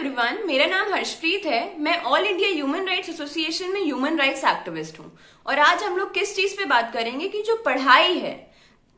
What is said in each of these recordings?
Everyone, मेरा नाम हर्षप्रीत है। मैं all India human rights association में ह्यूमन राइट्स एक्टिविस्ट हूँ। और आज हम लोग किस चीज पे बात करेंगे कि जो पढ़ाई है,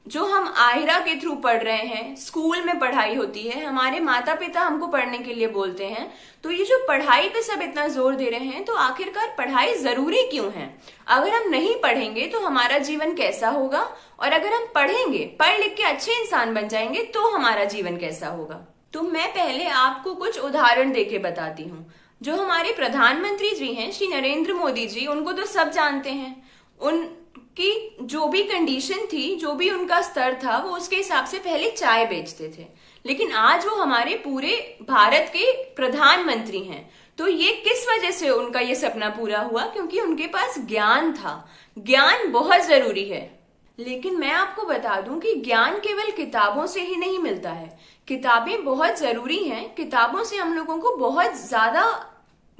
जो हम आहिरा के थ्रू पढ़ रहे हैं, स्कूल में पढ़ाई होती है, हमारे माता पिता हमको पढ़ने के लिए बोलते हैं, तो ये जो पढ़ाई पे सब इतना जोर दे रहे हैं, तो आखिरकार पढ़ाई जरूरी क्यों है? अगर हम नहीं पढ़ेंगे तो हमारा जीवन कैसा होगा? और अगर हम पढ़ेंगे, पढ़ लिख के अच्छे इंसान बन जाएंगे, तो हमारा जीवन कैसा होगा? तो मैं पहले आपको कुछ उदाहरण देके बताती हूँ। जो हमारे प्रधानमंत्री जी हैं, श्री नरेंद्र मोदी जी, उनको तो सब जानते हैं। उनकी जो भी कंडीशन थी, जो भी उनका स्तर था, वो उसके हिसाब से पहले चाय बेचते थे। लेकिन आज वो हमारे पूरे भारत के प्रधानमंत्री हैं। तो ये किस वजह से उनका ये सपना पूरा हुआ? क्योंकि उनके पास ज्ञान था। ज्ञान बहुत जरूरी है। लेकिन मैं आपको बता दूं कि ज्ञान केवल किताबों से ही नहीं मिलता है। किताबें बहुत जरूरी हैं। किताबों से हम लोगों को बहुत ज्यादा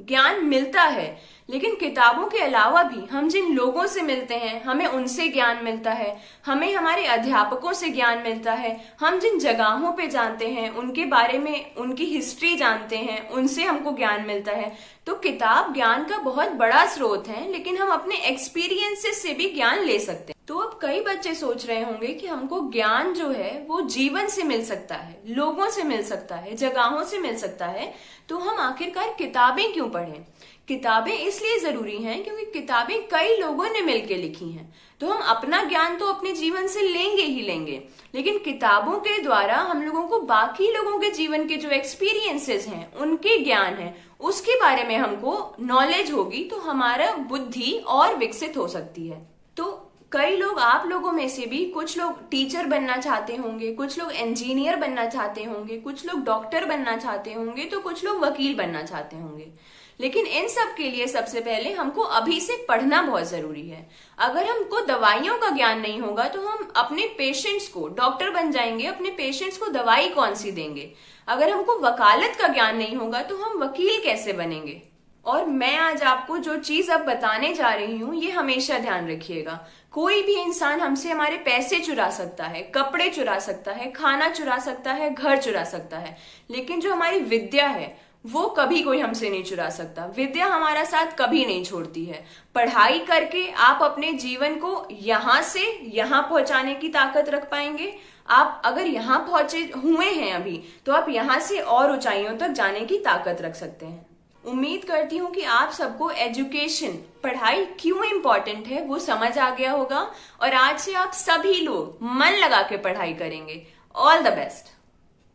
ज्ञान मिलता है। लेकिन किताबों के अलावा भी हम जिन लोगों से मिलते हैं, हमें उनसे ज्ञान मिलता है। हमें हमारे अध्यापकों से ज्ञान मिलता है। हम जिन जगहों पे जानते हैं, उनके बारे में, उनकी हिस्ट्री जानते हैं, उनसे हमको ज्ञान मिलता है। तो किताब ज्ञान का बहुत बड़ा स्रोत है, लेकिन हम अपने एक्सपीरियंसेस से भी ज्ञान ले सकते हैं। तो अब कई बच्चे सोच रहे होंगे कि हमको ज्ञान जो है वो जीवन से मिल सकता है, लोगों से मिल सकता है, जगहों से मिल सकता है, तो हम आखिरकार किताबें क्यों पढ़ें? किताबें इसलिए जरूरी हैं क्योंकि किताबें कई लोगों ने मिलकर लिखी हैं। तो हम अपना ज्ञान तो अपने जीवन से लेंगे ही लेंगे, लेकिन किताबों के द्वारा हम लोगों को बाकी लोगों के जीवन के जो एक्सपीरियंसेस हैं, उनके ज्ञान है, उसके बारे में हमको नॉलेज होगी, तो हमारा बुद्धि और विकसित हो सकती है। तो कई लोग, आप लोगों में से भी कुछ लोग टीचर बनना चाहते होंगे, कुछ लोग इंजीनियर बनना चाहते होंगे, कुछ लोग डॉक्टर बनना चाहते होंगे, तो कुछ लोग वकील बनना चाहते होंगे। लेकिन इन सब के लिए सबसे पहले हमको अभी से पढ़ना बहुत जरूरी है। अगर हमको दवाइयों का ज्ञान नहीं होगा तो हम अपने पेशेंट्स को, डॉक्टर बन जाएंगे, अपने पेशेंट्स को दवाई कौन सी देंगे? अगर हमको वकालत का ज्ञान नहीं होगा तो हम वकील कैसे बनेंगे? और मैं आज आपको जो चीज अब बताने जा रही हूँ, ये हमेशा ध्यान रखिएगा। कोई भी इंसान हमसे हमारे पैसे चुरा सकता है, कपड़े चुरा सकता है, खाना चुरा सकता है, घर चुरा सकता है, लेकिन जो हमारी विद्या है वो कभी कोई हमसे नहीं चुरा सकता। विद्या हमारा साथ कभी नहीं छोड़ती है। पढ़ाई करके आप अपने जीवन को यहां से यहां पहुंचाने की ताकत रख पाएंगे। आप अगर यहां पहुंचे हुए हैं अभी, तो आप यहां से और ऊंचाइयों तक जाने की ताकत रख सकते हैं। उम्मीद करती हूँ कि आप सबको एजुकेशन, पढ़ाई क्यों इम्पोर्टेंट है, वो समझ आ गया होगा। और आज से आप सभी लोग मन लगा के पढ़ाई करेंगे। All the best.